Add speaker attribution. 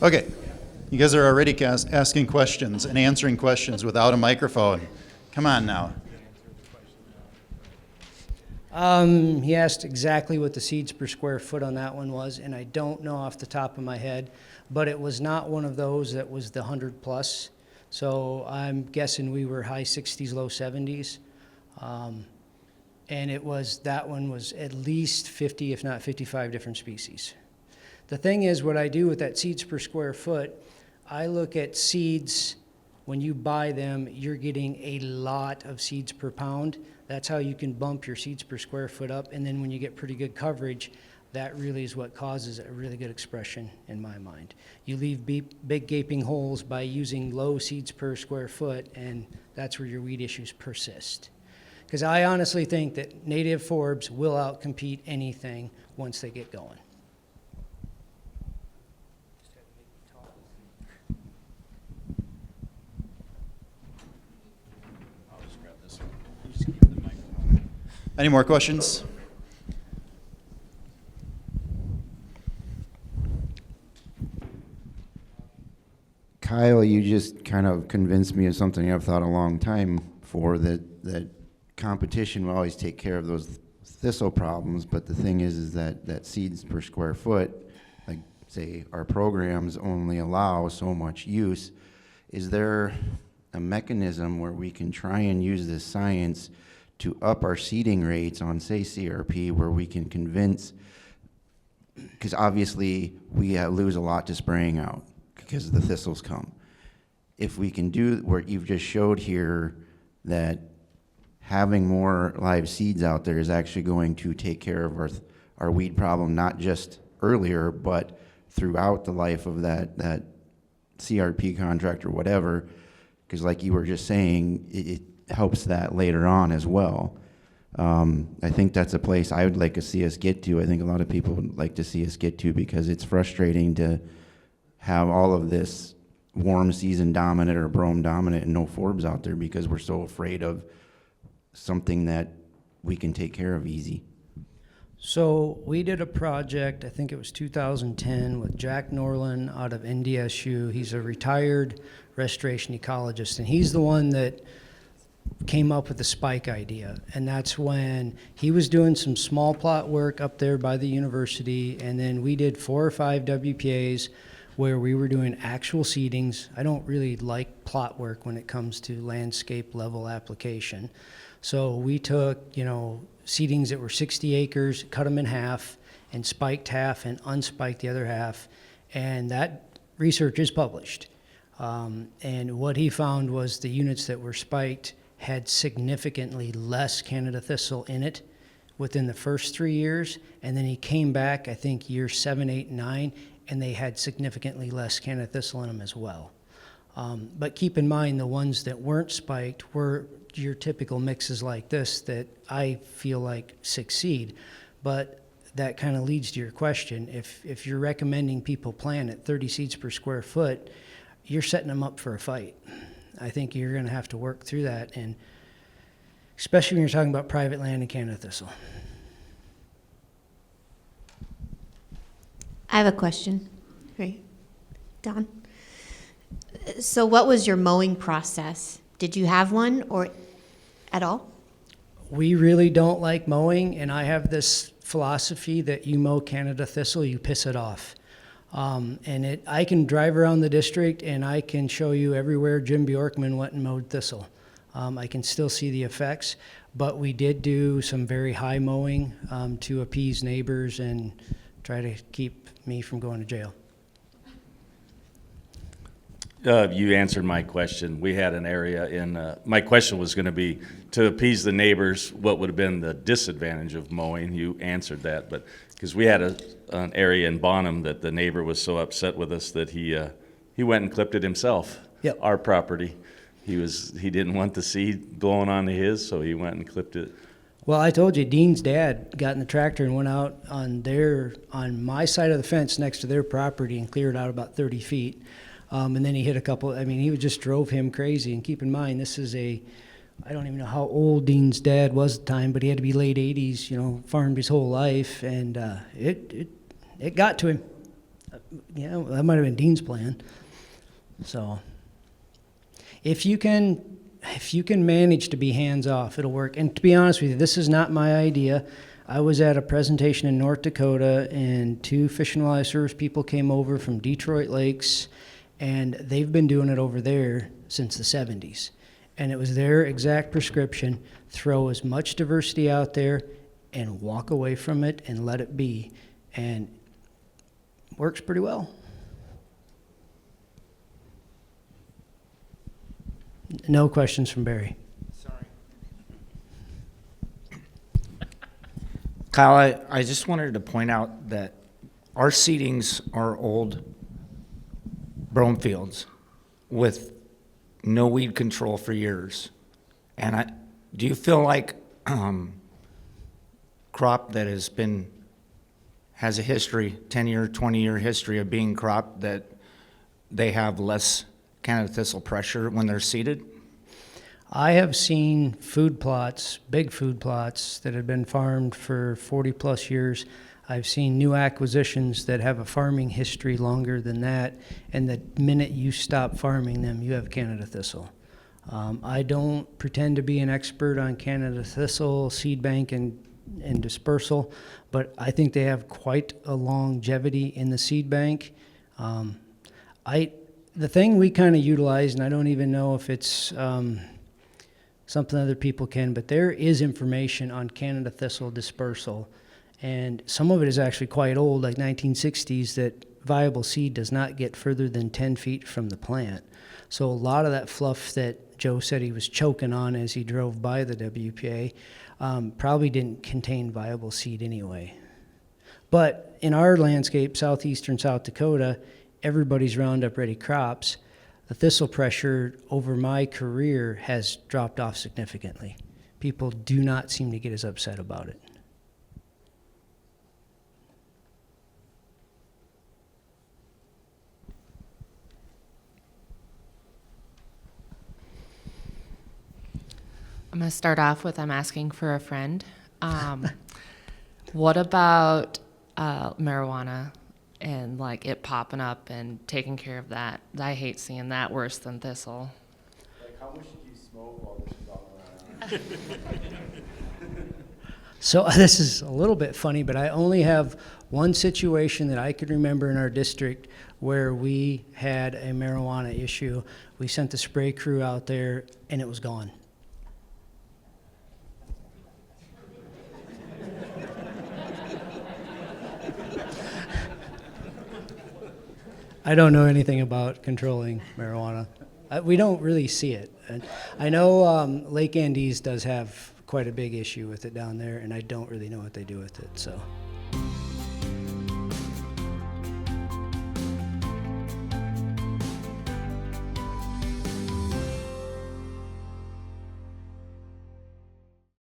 Speaker 1: Okay, you guys are already asking questions and answering questions without a microphone. Come on now.
Speaker 2: He asked exactly what the seeds per square foot on that one was, and I don't know off the top of my head, but it was not one of those that was the 100 plus. So I'm guessing we were high 60s, low 70s. And that one was at least 50, if not 55 different species. The thing is, what I do with that seeds per square foot, I look at seeds. When you buy them, you're getting a lot of seeds per pound. That's how you can bump your seeds per square foot up. And then when you get pretty good coverage, that really is what causes a really good expression in my mind. You leave big gaping holes by using low seeds per square foot, and that's where your weed issues persist. Because I honestly think that native forbs will outcompete anything once they get going.
Speaker 1: Any more questions?
Speaker 3: Kyle, you just kind of convinced me of something I've thought a long time for, that competition will always take care of those thistle problems, but the thing is that seeds per square foot, like say our programs only allow so much use. Is there a mechanism where we can try and use this science to up our seeding rates on, say, CRP, where we can convince, because obviously we lose a lot to spraying out because the thistles come. If we can do what you've just showed here, that having more live seeds out there is actually going to take care of our weed problem, not just earlier, but throughout the life of that CRP contract or whatever, because like you were just saying, it helps that later on as well. I think that's a place I would like to see us get to. I think a lot of people would like to see us get to, because it's frustrating to have all of this warm season dominant or brome dominant and no forbs out there because we're so afraid of something that we can take care of easy.
Speaker 2: So we did a project, I think it was 2010, with Jack Norland out of NDSU. He's a retired restoration ecologist, and he's the one that came up with the spike idea. And that's when he was doing some small plot work up there by the university, and then we did 4 or 5 WPAs where we were doing actual seedings. I don't really like plot work when it comes to landscape level application. So we took, seedings that were 60 acres, cut them in half, and spiked half and unspiked the other half. And that research is published. And what he found was the units that were spiked had significantly less Canada thistle in it within the first 3 years. And then he came back, I think, year 7, 8, 9, and they had significantly less Canada thistle in them as well. But keep in mind, the ones that weren't spiked were your typical mixes like this that I feel like succeed. But that kind of leads to your question. If you're recommending people plant at 30 seeds per square foot, you're setting them up for a fight. I think you're going to have to work through that, and especially when you're talking about private land and Canada thistle.
Speaker 4: I have a question. Right. Don? So what was your mowing process? Did you have one or at all?
Speaker 2: We really don't like mowing, and I have this philosophy that you mow Canada thistle, you piss it off. I can drive around the district and I can show you everywhere Jim Bjorkman went and mowed thistle. I can still see the effects, but we did do some very high mowing to appease neighbors and try to keep me from going to jail.
Speaker 5: You answered my question. We had an area in, my question was going to be to appease the neighbors, what would have been the disadvantage of mowing? You answered that, but because we had an area in Bonham that the neighbor was so upset with us that he went and clipped it himself.
Speaker 2: Yep.
Speaker 5: Our property. He didn't want the seed blowing onto his, so he went and clipped it.
Speaker 2: Well, I told you, Dean's dad got in the tractor and went out on my side of the fence next to their property and cleared out about 30 feet. And then he hit a couple, he just drove him crazy. And keep in mind, this is I don't even know how old Dean's dad was at the time, but he had to be late 80s, farmed his whole life, and it got to him. Yeah, well, that might have been Dean's plan. So, if you can manage to be hands off, it'll work. And to be honest with you, this is not my idea. I was at a presentation in North Dakota, and 2 Fish and Wildlife Service people came over from Detroit Lakes, and they've been doing it over there since the 70s. And it was their exact prescription: throw as much diversity out there and walk away from it and let it be. And it works pretty well. No questions from Barry.
Speaker 6: Kyle, I just wanted to point out that our seedings are old brome fields with no weed control for years. And do you feel like crop that has a history, 10-year, 20-year history of being cropped, that they have less Canada thistle pressure when they're seeded?
Speaker 2: I have seen food plots, big food plots, that have been farmed for 40 plus years. I've seen new acquisitions that have a farming history longer than that, and the minute you stop farming them, you have Canada thistle. I don't pretend to be an expert on Canada thistle, seed bank, and dispersal, but I think they have quite a longevity in the seed bank. The thing we kind of utilize, and I don't even know if it's something other people can, but there is information on Canada thistle dispersal, and some of it is actually quite old, like 1960s, that viable seed does not get further than 10 feet from the plant. So a lot of that fluff that Joe said he was choking on as he drove by the WPA probably didn't contain viable seed anyway. But in our landscape, southeastern South Dakota, everybody's Roundup Ready crops. The thistle pressure over my career has dropped off significantly. People do not seem to get as upset about it.
Speaker 7: I'm going to start off with I'm asking for a friend. What about marijuana and like it popping up and taking care of that? I hate seeing that worse than thistle.
Speaker 3: Like, how much did you smoke while this was all going on?
Speaker 2: So this is a little bit funny, but I only have one situation that I could remember in our district where we had a marijuana issue. We sent the spray crew out there and it was gone. I don't know anything about controlling marijuana. We don't really see it. And I know Lake Andes does have quite a big issue with it down there, and I don't really know what they do with it. So.